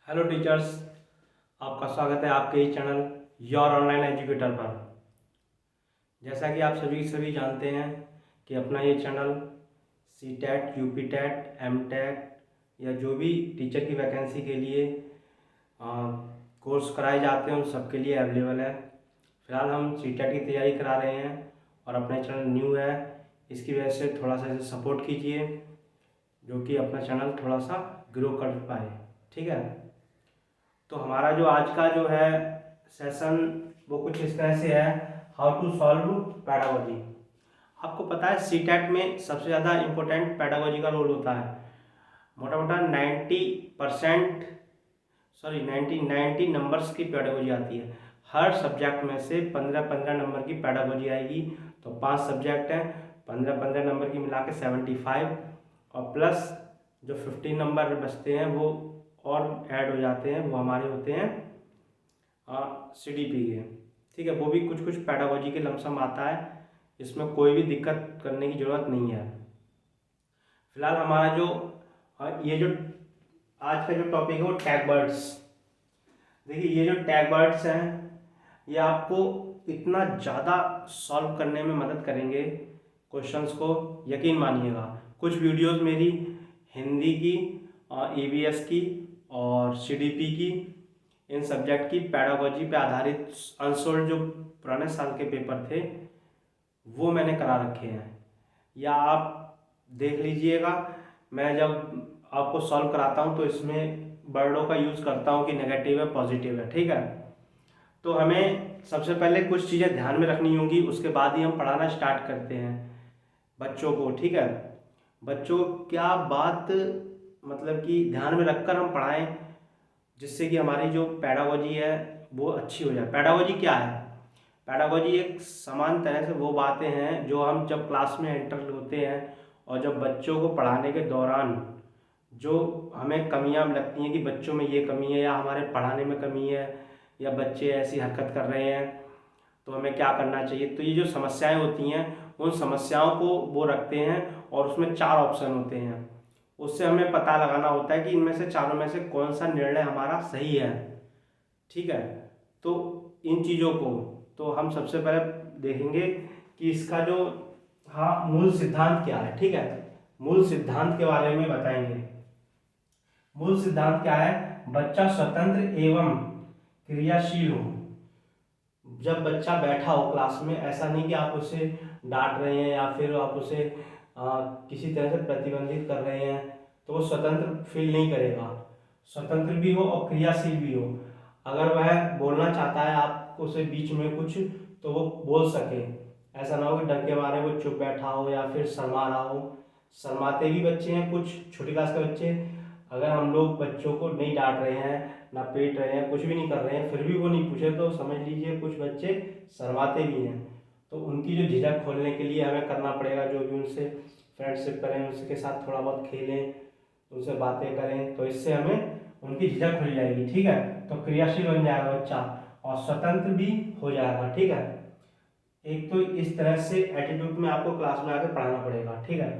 Hello teachers, आपका स्वागत है आपके ही चैनल योर ऑनलाइन एजुकेटर पर। जैसा कि आप सभी जानते हैं कि अपना ये channel C TET, U P TET, M TET या जो भी टीचर की वैकेंसी के लिए कोर्स कराए जाते हैं उन सब के लिए अवेलेबल है। फ़िलहाल हम सी टेट की तैयारी करा रहे हैं और अपना चैनल न्यू है, इसकी वजह से थोड़ा सा इसे सपोर्ट कीजिए जो कि अपना चैनल थोड़ा सा ग्रो कर पाए। ठीक है, तो हमारा जो आज का जो है सेशन वो कुछ इस तरह से है, हाउ टू सॉल्व पैडागोजी। आपको पता है सी टेट में सबसे ज़्यादा इम्पोर्टेंट पैडागोजी का रोल होता है। मोटा मोटा 90% 90 नंबर्स की पैडागोजी आती है। हर सब्जेक्ट में से 15-15 नंबर की पैडागोजी आएगी। तो 5 सब्जेक्ट हैं, 15-15 नंबर की मिला के 75 और प्लस जो 15 नंबर बचते हैं वो और ऐड हो जाते हैं, वो हमारे होते हैं CDP के। ठीक है, वो भी कुछ कुछ पैडागोजी के लमसम आता है, इसमें कोई भी दिक्कत करने की ज़रूरत नहीं है। फिलहाल हमारा जो ये जो आज का जो टॉपिक है वो टैग बर्ड्स। देखिए, ये जो टैग बर्ड्स हैं ये आपको इतना ज़्यादा सॉल्व करने में मदद करेंगे क्वेश्चंस को, यकीन मानिएगा। कुछ वीडियोस मेरी हिंदी की, EVS की और CDP की, इन सब्जेक्ट की पैडागोजी पे आधारित अनसोल्ड जो पुराने साल के पेपर थे वो मैंने करा रखे हैं, या आप देख लीजिएगा। मैं जब आपको सॉल्व कराता हूँ तो इसमें वर्डों का यूज़ करता हूँ कि नेगेटिव है, पॉजिटिव है। ठीक है, तो हमें सबसे पहले कुछ चीज़ें ध्यान में रखनी होंगी, उसके बाद ही हम पढ़ाना स्टार्ट करते हैं बच्चों को। ठीक है, बच्चों को क्या बात मतलब कि ध्यान में रखकर हम पढ़ाएं जिससे कि हमारी जो पैडागोजी है वो अच्छी हो जाए। पैडागोजी क्या है? पैडागोजी एक समान तरह से वो बातें हैं जो हम जब क्लास में एंटर होते हैं और जब बच्चों को पढ़ाने के दौरान जो हमें कमियां लगती हैं कि बच्चों में ये कमी है या हमारे पढ़ाने में कमी है या बच्चे ऐसी हरकत कर रहे हैं तो हमें क्या करना चाहिए। तो ये जो समस्याएं होती हैं उन समस्याओं को वो रखते हैं और उसमें 4 ऑप्शन होते हैं। उससे हमें पता लगाना होता है कि इनमें से चारों में से कौन सा निर्णय हमारा सही है। ठीक है, तो इन चीज़ों को तो हम सबसे पहले देखेंगे कि इसका जो मूल सिद्धांत क्या है। ठीक है, मूल सिद्धांत के बारे में बताएंगे। मूल सिद्धांत क्या है? बच्चा स्वतंत्र एवं क्रियाशील हो। जब बच्चा बैठा हो क्लास में, ऐसा नहीं कि आप उसे डांट रहे हैं या फिर आप उसे किसी तरह से प्रतिबंधित कर रहे हैं, तो वो स्वतंत्र फील नहीं करेगा। स्वतंत्र भी हो और क्रियाशील भी हो। अगर वह बोलना चाहता है आप उसे बीच में कुछ, तो वो बोल सके। ऐसा ना हो कि डर के मारे वो चुप बैठा हो या फिर शर्मा रहा हो। शर्माते भी बच्चे हैं कुछ छोटी क्लास के बच्चे। अगर हम लोग बच्चों को नहीं डांट रहे हैं, ना पीट रहे हैं, कुछ भी नहीं कर रहे हैं, फिर भी वो नहीं पूछे, तो समझ लीजिए कुछ बच्चे शर्माते भी हैं। तो उनकी जो झिझक खोलने के लिए हमें करना पड़ेगा, जो भी उनसे फ्रेंडशिप करें, उसके साथ थोड़ा बहुत खेलें, उनसे बातें करें, तो इससे हमें उनकी झिझक खुल जाएगी। ठीक है, तो क्रियाशील बन जाएगा बच्चा और स्वतंत्र भी हो जाएगा। ठीक है, एक तो इस तरह से एटीट्यूड में आपको क्लास में आकर पढ़ाना पड़ेगा। ठीक है,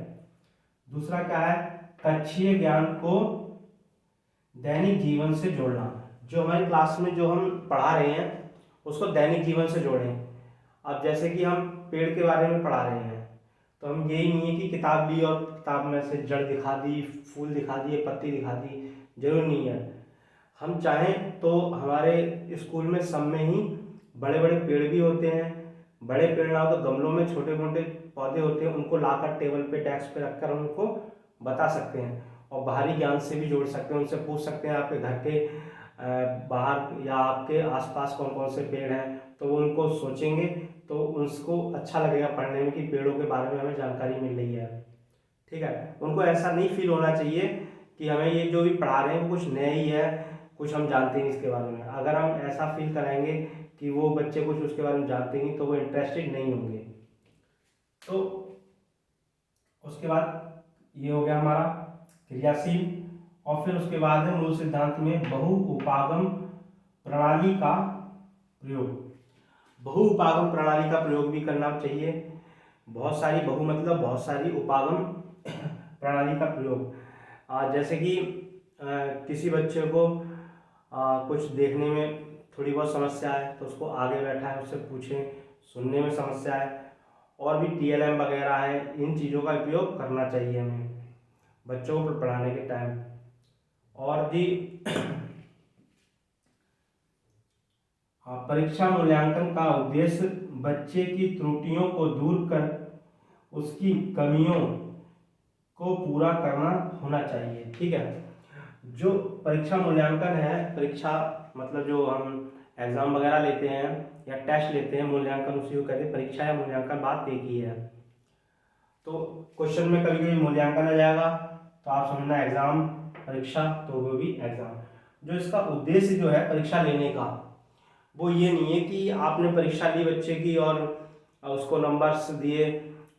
दूसरा क्या है? कक्षीय ज्ञान को दैनिक जीवन से जोड़ना। जो हमारी क्लास में जो हम पढ़ा रहे हैं उसको दैनिक जीवन से जोड़ें। अब जैसे कि हम पेड़ के बारे में पढ़ा रहे हैं, तो हम यही नहीं है कि किताब ली और किताब में से जड़ दिखा दी, फूल दिखा दिए, पत्ती दिखा दी, जरूर नहीं है। हम चाहें तो हमारे स्कूल में सब में ही बड़े बड़े पेड़ भी होते हैं। बड़े पेड़ ना हो तो गमलों में छोटे मोटे पौधे होते हैं, उनको लाकर टेबल पे, डेस्क पे रखकर उनको बता सकते हैं और बाहरी ज्ञान से भी जोड़ सकते हैं। उनसे पूछ सकते हैं आपके घर के बाहर या आपके आसपास कौन कौन से पेड़ हैं, तो वो उनको सोचेंगे तो उसको अच्छा लगेगा पढ़ने में कि पेड़ों के बारे में हमें जानकारी मिल रही है। ठीक है, उनको ऐसा नहीं फील होना चाहिए कि हमें ये जो भी पढ़ा रहे हैं वो कुछ नया ही है, कुछ हम जानते नहीं इसके बारे में। अगर हम ऐसा फील कराएंगे कि वो बच्चे कुछ उसके बारे में जानते नहीं, तो वो इंटरेस्टेड नहीं होंगे। तो उसके बाद ये हो गया हमारा क्रियाशील, और फिर उसके बाद है मूल सिद्धांत में बहु उपागम प्रणाली का प्रयोग। बहु उपागम प्रणाली का प्रयोग भी करना चाहिए। बहुत सारी बहु मतलब बहुत सारी उपागम प्रणाली का प्रयोग। जैसे कि किसी बच्चे को कुछ देखने में थोड़ी बहुत समस्या है तो उसको आगे बैठा है उससे पूछें, सुनने में समस्या है और भी TLM वगैरह है, इन चीज़ों का उपयोग करना चाहिए हमें बच्चों को पढ़ाने के टाइम। और जी परीक्षा मूल्यांकन का उद्देश्य बच्चे की त्रुटियों को दूर कर उसकी कमियों को पूरा करना होना चाहिए। ठीक है, जो परीक्षा मूल्यांकन है, परीक्षा मतलब जो हम एग्ज़ाम वगैरह लेते हैं या टेस्ट लेते हैं, मूल्यांकन उसी को कहते हैं। परीक्षा या मूल्यांकन बात एक ही है। तो क्वेश्चन में कभी कभी मूल्यांकन आ जाएगा तो आप समझना एग्ज़ाम, परीक्षा तो वो भी एग्ज़ाम। जो इसका उद्देश्य जो है परीक्षा लेने का, वो ये नहीं है कि आपने परीक्षा ली बच्चे की और उसको नंबर्स दिए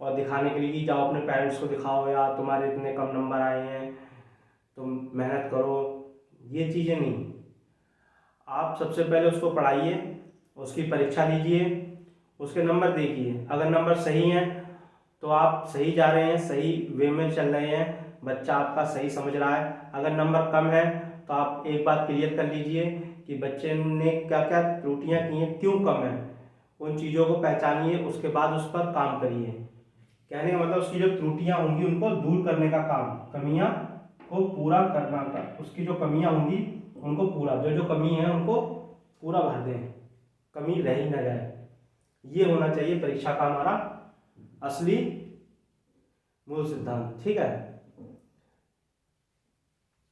और दिखाने के लिए कि जाओ अपने पेरेंट्स को दिखाओ या तुम्हारे इतने कम नंबर आए हैं तुम मेहनत करो, ये चीज़ें नहीं। आप सबसे पहले उसको पढ़ाइए, उसकी परीक्षा लीजिए, उसके नंबर देखिए। अगर नंबर सही हैं तो आप सही जा रहे हैं, सही वे में चल रहे हैं, बच्चा आपका सही समझ रहा है। अगर नंबर कम है तो आप एक बात क्लियर कर लीजिए कि बच्चे ने क्या क्या त्रुटियां की हैं, क्यों कम है, उन चीज़ों को पहचानिए, उसके बाद उस पर काम करिए। कहने का मतलब उसकी जो त्रुटियां होंगी उनको दूर करने का काम, कमियां को पूरा करना का, उसकी जो कमियां होंगी उनको पूरा, जो जो कमी है उनको पूरा भर दें, कमी रह ही ना जाए। ये होना चाहिए परीक्षा का हमारा असली मूल सिद्धांत। ठीक है,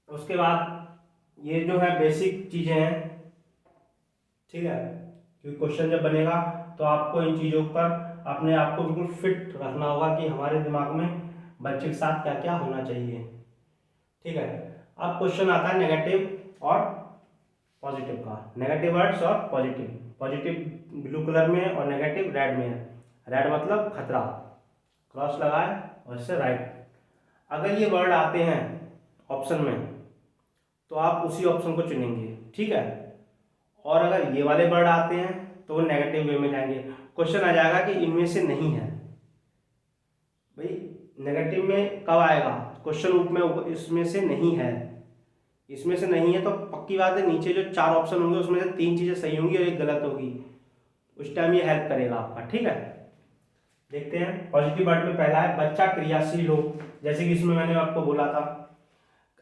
उसके बाद ये जो है बेसिक चीज़ें हैं। ठीक है, क्योंकि क्वेश्चन जब बनेगा तो आपको इन चीज़ों पर अपने आप को बिल्कुल फिट रखना होगा कि हमारे दिमाग में बच्चे के साथ क्या क्या होना चाहिए। ठीक है, अब क्वेश्चन आता है नेगेटिव और पॉजिटिव का। नेगेटिव वर्ड्स और पॉजिटिव, पॉजिटिव ब्लू कलर में और नेगेटिव रेड में है। रेड मतलब खतरा, क्रॉस लगाए और इससे राइट। अगर ये वर्ड आते हैं ऑप्शन में तो आप उसी ऑप्शन को चुनेंगे। ठीक है, और अगर ये वाले वर्ड आते हैं तो वो नेगेटिव वे में जाएंगे। क्वेश्चन आ जाएगा कि इनमें से नहीं है। भाई नेगेटिव में कब आएगा क्वेश्चन रूप में, इसमें से नहीं है, इसमें से नहीं है तो पक्की बात है नीचे जो 4 ऑप्शन होंगे उसमें से 3 चीज़ें सही होंगी और एक गलत होगी, उस टाइम ये हेल्प करेगा आपका। ठीक है, देखते हैं। पॉजिटिव वर्ड में पहला है बच्चा क्रियाशील हो। जैसे कि इसमें मैंने आपको बोला था,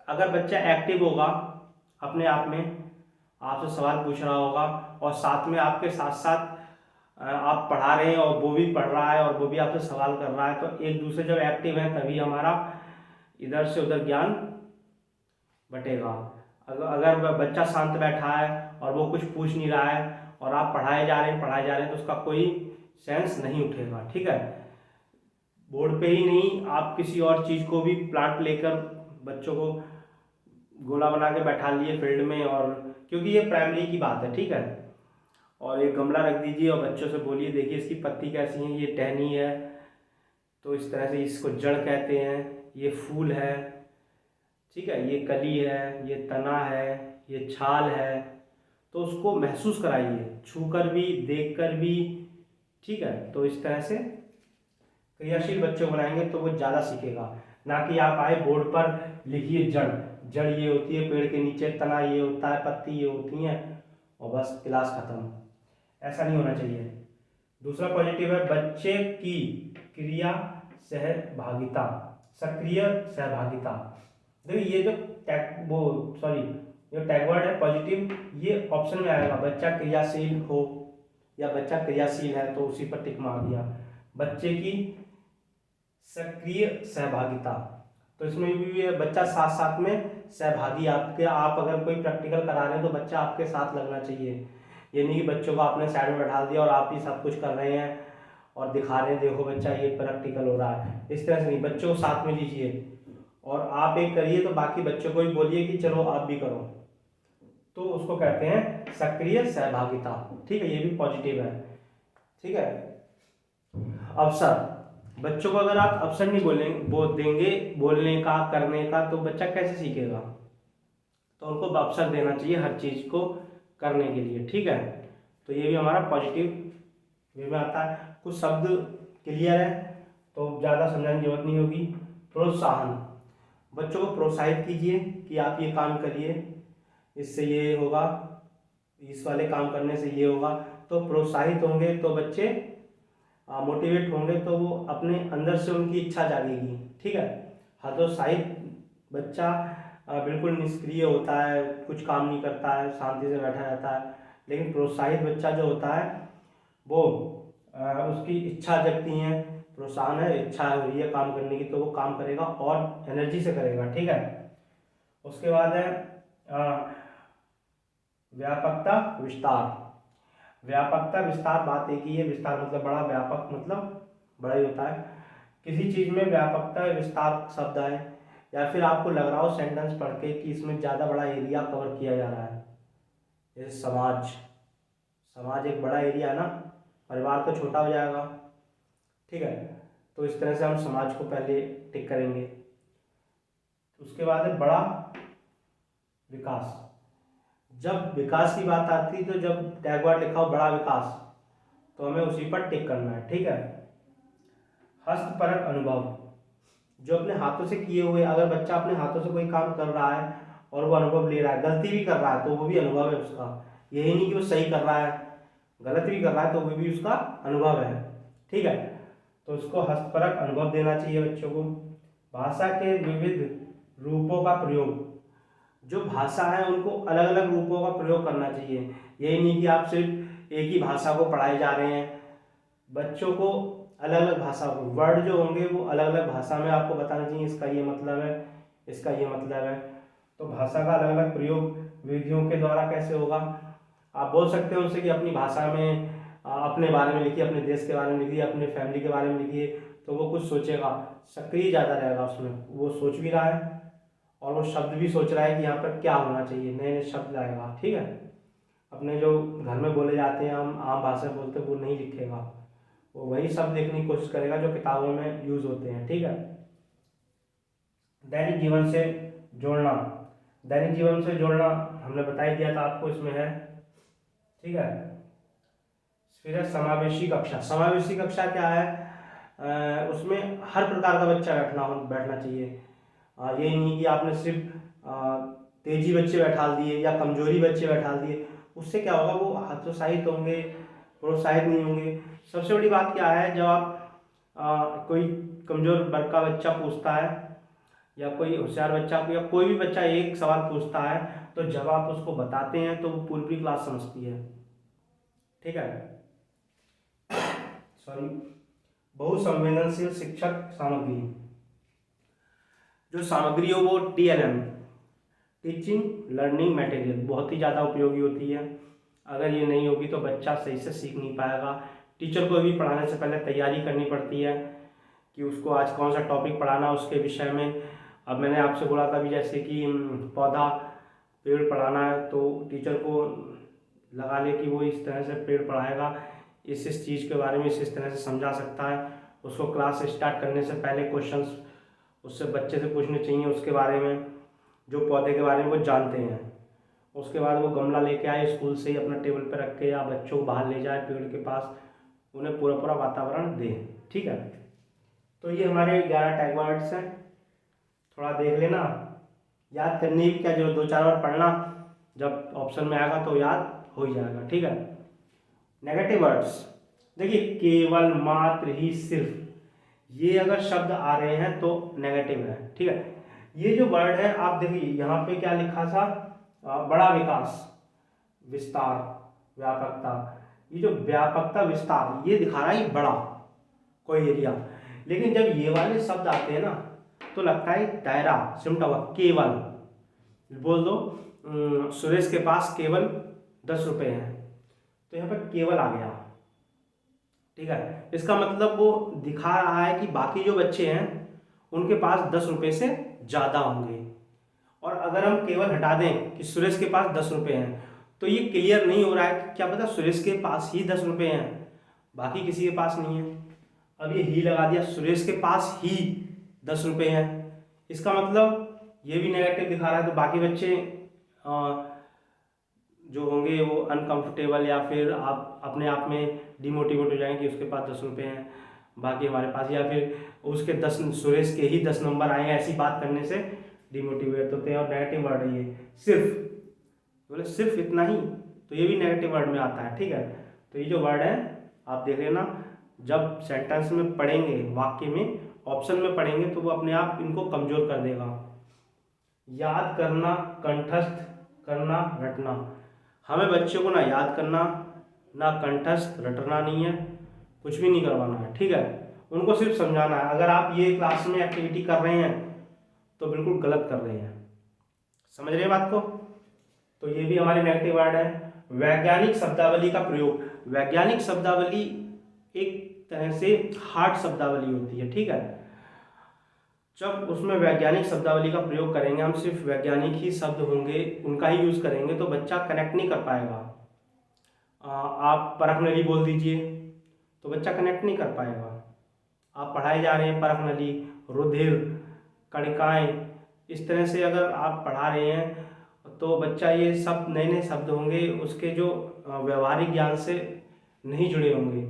अगर बच्चा एक्टिव होगा अपने आप में, आपसे सवाल पूछ रहा होगा और साथ में आपके साथ साथ आप पढ़ा रहे हैं और वो भी पढ़ रहा है और वो भी आपसे सवाल कर रहा है, तो एक दूसरे जब एक्टिव है तभी हमारा इधर से उधर ज्ञान बटेगा। अगर बच्चा शांत बैठा है और वो कुछ पूछ नहीं रहा है और आप पढ़ाए जा रहे हैं तो उसका कोई सेंस नहीं उठेगा। ठीक है, बोर्ड पे ही नहीं, आप किसी और चीज़ को भी, प्लांट लेकर बच्चों को गोला बना के बैठा लिए फील्ड में, और क्योंकि ये प्राइमरी की बात है। ठीक है, और एक गमला रख दीजिए और बच्चों से बोलिए देखिए इसकी पत्ती कैसी है, ये टहनी है तो इस तरह से इसको जड़ कहते हैं, ये फूल है, ठीक है, ये कली है, ये तना है, ये छाल है, तो उसको महसूस कराइए, छूकर भी देखकर भी। ठीक है, तो इस तरह से क्रियाशील बच्चे बनाएंगे तो वो ज़्यादा सीखेगा। ना कि आप आए बोर्ड पर लिखिए जड़, जड़ ये होती है पेड़ के नीचे, तना ये होता है, पत्ती ये होती हैं और बस क्लास खत्म। ऐसा नहीं होना चाहिए। दूसरा पॉजिटिव है बच्चे की क्रिया सहभागिता, सक्रिय सहभागिता। देखिए ये जो जो टैग वर्ड है पॉजिटिव, ये ऑप्शन में आएगा। बच्चा क्रियाशील हो या बच्चा क्रियाशील है तो उसी पर टिक मार दिया। बच्चे की सक्रिय सहभागिता, तो इसमें भी बच्चा साथ साथ में सहभागी, आपके आप अगर कोई प्रैक्टिकल करा रहे हैं तो बच्चा आपके साथ लगना चाहिए। ये नहीं कि बच्चों को आपने साइड में बैठा दिया और आप ही सब कुछ कर रहे हैं और दिखा रहे हैं देखो बच्चा ये प्रैक्टिकल हो रहा है, इस तरह से नहीं। बच्चों को साथ में लीजिए और आप एक करिए तो बाकी बच्चों को भी बोलिए कि चलो आप भी करो, तो उसको कहते हैं सक्रिय सहभागिता। ठीक है, ये भी पॉजिटिव है। ठीक है, अवसर, बच्चों को अगर आप अवसर नहीं देंगे बोलने का, करने का, तो बच्चा कैसे सीखेगा। तो उनको अवसर देना चाहिए हर चीज़ को करने के लिए। ठीक है, तो ये भी हमारा पॉजिटिव वे में आता है। कुछ शब्द क्लियर है तो ज़्यादा समझाने की जरूरत नहीं होगी। प्रोत्साहन, बच्चों को प्रोत्साहित कीजिए कि आप ये काम करिए, इससे ये होगा, इस वाले काम करने से ये होगा। तो प्रोत्साहित होंगे तो बच्चे मोटिवेट होंगे, तो वो अपने अंदर से उनकी इच्छा जागेगी। ठीक है। हतोत्साहित बच्चा बिल्कुल निष्क्रिय होता है, कुछ काम नहीं करता है, शांति से बैठा रहता है। लेकिन प्रोत्साहित बच्चा जो होता है वो उसकी इच्छा जगती है, प्रोत्साहन है, इच्छा हो रही है काम करने की, तो वो काम करेगा और एनर्जी से करेगा। ठीक है। उसके बाद है व्यापकता विस्तार। व्यापकता विस्तार बात एक ही है, विस्तार मतलब बड़ा, व्यापक मतलब बड़ा ही होता है। किसी चीज़ में व्यापकता विस्तार शब्द आए, या फिर आपको लग रहा हो सेंटेंस पढ़ के कि इसमें ज़्यादा बड़ा एरिया कवर किया जा रहा है, जैसे समाज, समाज एक बड़ा एरिया है ना, परिवार तो छोटा हो जाएगा। ठीक है। तो इस तरह से हम समाज को पहले टिक करेंगे। उसके बाद है बड़ा विकास। जब विकास की बात आती है, तो जब टैग वर्ड लिखा हो बड़ा विकास, तो हमें उसी पर टिक करना है। ठीक है। हस्तपरक अनुभव, जो अपने हाथों से किए हुए, अगर बच्चा अपने हाथों से कोई काम कर रहा है और वो अनुभव ले रहा है, गलती भी कर रहा है तो वो भी अनुभव है उसका। यही नहीं कि वो सही कर रहा है, गलत भी कर रहा है तो वो भी उसका अनुभव है। ठीक है। तो उसको हस्तपरक अनुभव देना चाहिए बच्चों को। भाषा के विविध रूपों का प्रयोग, जो भाषा है उनको अलग अलग रूपों का प्रयोग करना चाहिए। यही नहीं कि आप सिर्फ एक ही भाषा को पढ़ाए जा रहे हैं। बच्चों को अलग अलग भाषा को, वर्ड जो होंगे वो अलग अलग भाषा में आपको बताना चाहिए, इसका ये मतलब है, इसका ये मतलब है। तो भाषा का अलग अलग प्रयोग विधियों के द्वारा कैसे होगा, आप बोल सकते हो उनसे कि अपनी भाषा में अपने बारे में लिखिए, अपने देश के बारे में लिखिए, अपने फैमिली के बारे में लिखिए, तो वो कुछ सोचेगा, सक्रिय ज़्यादा रहेगा उसमें, वो सोच भी रहा है और वो शब्द भी सोच रहा है कि यहाँ पर क्या होना चाहिए, नए नए शब्द लाएगा। ठीक है। अपने जो घर में बोले जाते हैं, हम आम भाषा में बोलते हैं, वो नहीं लिखेगा, वो वही शब्द लिखने की कोशिश करेगा जो किताबों में यूज होते हैं। ठीक है। दैनिक जीवन से जोड़ना, दैनिक जीवन से जोड़ना हमने बता ही दिया था आपको, इसमें है। ठीक है। फिर है समावेशी कक्षा। समावेशी कक्षा क्या है, उसमें हर प्रकार का बच्चा बैठना चाहिए। यही नहीं कि आपने सिर्फ तेजी बच्चे बैठा दिए या कमजोरी बच्चे बैठा दिए, उससे क्या होगा, वो हतोत्साहित होंगे, प्रोत्साहित नहीं होंगे। सबसे बड़ी बात क्या है, जब आप कोई कमजोर वर्ग का बच्चा पूछता है या कोई होशियार बच्चा या कोई भी बच्चा एक सवाल पूछता है, तो जब आप उसको बताते हैं तो वो पूरी क्लास समझती है। ठीक है। सॉरी। बहुसंवेदनशील शिक्षक सामग्री, जो सामग्री हो वो TLM, टीचिंग लर्निंग मटेरियल, बहुत ही ज़्यादा उपयोगी होती है। अगर ये नहीं होगी तो बच्चा सही से सीख नहीं पाएगा। टीचर को भी पढ़ाने से पहले तैयारी करनी पड़ती है कि उसको आज कौन सा टॉपिक पढ़ाना उसके विषय में। अब मैंने आपसे बोला था भी, जैसे कि पौधा पेड़ पढ़ाना है, तो टीचर को लगा ले कि वो इस तरह से पेड़ पढ़ाएगा, इस चीज़ के बारे में इस तरह से समझा सकता है। उसको क्लास स्टार्ट करने से पहले क्वेश्चंस उससे बच्चे से पूछने चाहिए उसके बारे में, जो पौधे के बारे में वो जानते हैं। उसके बाद वो गमला लेके आए स्कूल से ही, अपना टेबल पर रख के, या बच्चों को बाहर ले जाए पेड़ के पास, उन्हें पूरा पूरा वातावरण दे। ठीक है। तो ये हमारे 11 टैग वर्ड्स हैं, थोड़ा देख लेना, याद करने की क्या जरूरत, 2-4 बार पढ़ना, जब ऑप्शन में आएगा तो याद हो ही जाएगा। ठीक है। नेगेटिव वर्ड्स, देखिए केवल, मात्र, ही, सिर्फ, ये अगर शब्द आ रहे हैं तो नेगेटिव है। ठीक है। ये जो वर्ड है, आप देखिए यहाँ पे क्या लिखा था, बड़ा विकास, विस्तार, व्यापकता, ये जो व्यापकता विस्तार ये दिखा रहा है, ये बड़ा कोई एरिया। लेकिन जब ये वाले शब्द आते हैं ना, तो लगता है दायरा सिमटा हुआ, केवल, बोल दो सुरेश के पास केवल 10 रुपये हैं, तो यहाँ पर केवल आ गया। ठीक है। इसका मतलब वो दिखा रहा है कि बाकी जो बच्चे हैं उनके पास 10 रुपये से ज़्यादा होंगे। और अगर हम केवल हटा दें कि सुरेश के पास 10 रुपये हैं, तो ये क्लियर नहीं हो रहा है कि क्या पता सुरेश के पास ही 10 रुपये हैं, बाकी किसी के पास नहीं है। अब ये ही लगा दिया, सुरेश के पास ही 10 रुपये हैं, इसका मतलब ये भी नेगेटिव दिखा रहा है। तो बाकी बच्चे जो होंगे वो अनकंफर्टेबल या फिर आप अपने आप में डिमोटिवेट हो जाएंगे कि उसके पास 10 रुपये हैं, बाकी हमारे पास, या फिर उसके 10, सुरेश के ही 10 नंबर आए हैं, ऐसी बात करने से डिमोटिवेट होते हैं। और नेगेटिव वर्ड है ये सिर्फ, बोले सिर्फ इतना ही, तो ये भी नेगेटिव वर्ड में आता है। ठीक है, तो ये जो वर्ड है आप देख लेना, जब सेंटेंस में पढ़ेंगे, वाक्य में, ऑप्शन में पढ़ेंगे तो वो अपने आप इनको कमजोर कर देगा। याद करना, कंठस्थ करना, रटना। हमें बच्चों को ना याद करना, ना कंठस्थ रटना नहीं है, कुछ भी नहीं करवाना है। ठीक है, उनको सिर्फ समझाना है। अगर आप ये क्लास में एक्टिविटी कर रहे हैं तो बिल्कुल गलत कर रहे हैं। समझ रहे हैं बात को? तो ये भी हमारी नेगेटिव वर्ड है। वैज्ञानिक शब्दावली का प्रयोग। वैज्ञानिक शब्दावली एक तरह से हार्ड शब्दावली होती है। ठीक है, जब उसमें वैज्ञानिक शब्दावली का प्रयोग करेंगे, हम सिर्फ वैज्ञानिक ही शब्द होंगे उनका ही यूज करेंगे, तो बच्चा कनेक्ट नहीं कर पाएगा। आप परख नली बोल दीजिए तो बच्चा कनेक्ट नहीं कर पाएगा। आप पढ़ाए जा रहे हैं परख नली, रुधिर, कणिकाएं, इस तरह से अगर आप पढ़ा रहे हैं तो बच्चा ये सब नए नए शब्द होंगे, उसके जो व्यवहारिक ज्ञान से नहीं जुड़े होंगे।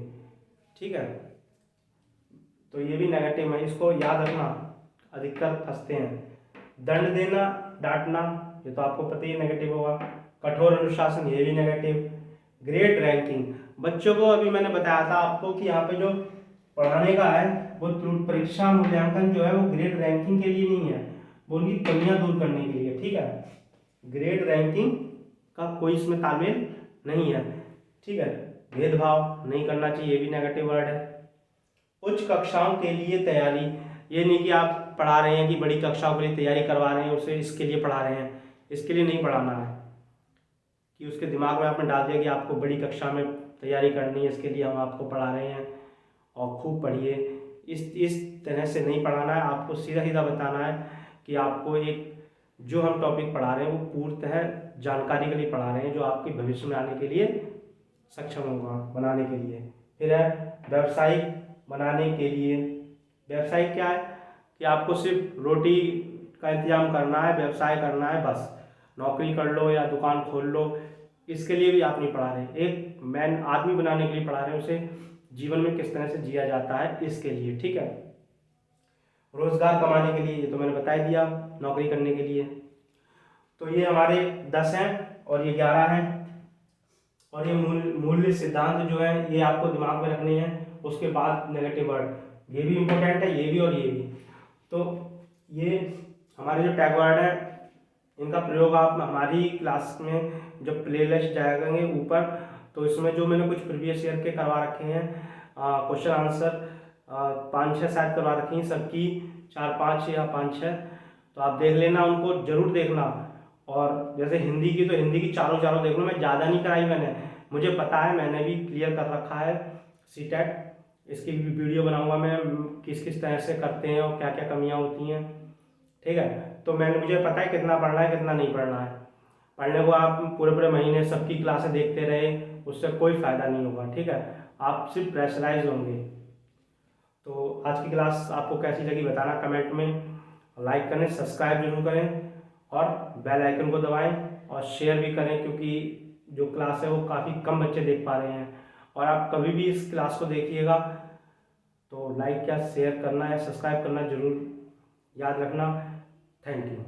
ठीक है, तो ये भी नेगेटिव है, इसको याद रखना, अधिकतर फंसते हैं। दंड देना, डांटना, ये तो आपको पता ही नेगेटिव होगा। कठोर अनुशासन, ये भी नेगेटिव। ग्रेड रैंकिंग, बच्चों को अभी मैंने बताया था आपको कि यहाँ पे जो पढ़ाने का है वो परीक्षा मूल्यांकन जो है वो ग्रेड रैंकिंग के लिए नहीं है, वो उनकी कमियां दूर करने के लिए। ठीक है, ग्रेड रैंकिंग का कोई इसमें तालमेल नहीं है। ठीक है, भेदभाव नहीं करना चाहिए, ये भी नेगेटिव वर्ड है। उच्च कक्षाओं के लिए तैयारी, ये नहीं कि आप पढ़ा रहे हैं कि बड़ी कक्षाओं के लिए तैयारी करवा रहे हैं, उसे इसके लिए पढ़ा रहे हैं, इसके लिए नहीं पढ़ाना है कि उसके दिमाग में आपने डाल दिया कि आपको बड़ी कक्षा में तैयारी करनी है, इसके लिए हम आपको पढ़ा रहे हैं और खूब पढ़िए। इस तरह से नहीं पढ़ाना है, आपको सीधा सीधा बताना है कि आपको एक जो हम टॉपिक पढ़ा रहे हैं वो पूर्णतः जानकारी के लिए पढ़ा रहे हैं, जो आपके भविष्य में आने के लिए सक्षम होगा बनाने के लिए। फिर है व्यावसायिक बनाने के लिए। व्यवसाय क्या है कि आपको सिर्फ रोटी का इंतजाम करना है, व्यवसाय करना है, बस नौकरी कर लो या दुकान खोल लो, इसके लिए भी आप नहीं पढ़ा रहे। एक मैन आदमी बनाने के लिए पढ़ा रहे हैं, उसे जीवन में किस तरह से जिया जाता है इसके लिए। ठीक है, रोजगार कमाने के लिए, ये तो मैंने बता ही दिया, नौकरी करने के लिए। तो ये हमारे 10 हैं और ये 11 हैं, और ये मूल्य सिद्धांत जो है ये आपको दिमाग में रखने हैं। उसके बाद नेगेटिव वर्ड, ये भी इम्पोर्टेंट है, ये भी और ये भी। तो ये हमारे जो टैग वर्ड है इनका प्रयोग आप हमारी क्लास में जब प्ले लिस्ट जाएंगे ऊपर, तो इसमें जो मैंने कुछ प्रीवियस ईयर के करवा रखे हैं क्वेश्चन आंसर 5-6 शायद करवा रखी हैं, सबकी 4-5 या 5-6, तो आप देख लेना, उनको जरूर देखना। और जैसे हिंदी की, तो हिंदी की चारों देख लो, मैं ज़्यादा नहीं कराई मैंने, मुझे पता है, मैंने भी क्लियर कर रखा है सीटेट, इसकी वीडियो बनाऊंगा मैं, किस किस तरह से करते हैं और क्या क्या कमियां होती हैं। ठीक है, तो मुझे पता है कितना पढ़ना है कितना नहीं पढ़ना है। पढ़ने को आप पूरे पूरे महीने सबकी क्लासें देखते रहे, उससे कोई फ़ायदा नहीं होगा। ठीक है, आप सिर्फ प्रेशराइज होंगे। तो आज की क्लास आपको कैसी लगी बताना कमेंट में, लाइक करें, सब्सक्राइब जरूर करें और बेल आइकन को दबाएं और शेयर भी करें, क्योंकि जो क्लास है वो काफ़ी कम बच्चे देख पा रहे हैं। और आप कभी भी इस क्लास को देखिएगा तो लाइक या शेयर करना या सब्सक्राइब करना जरूर याद रखना। Thank you.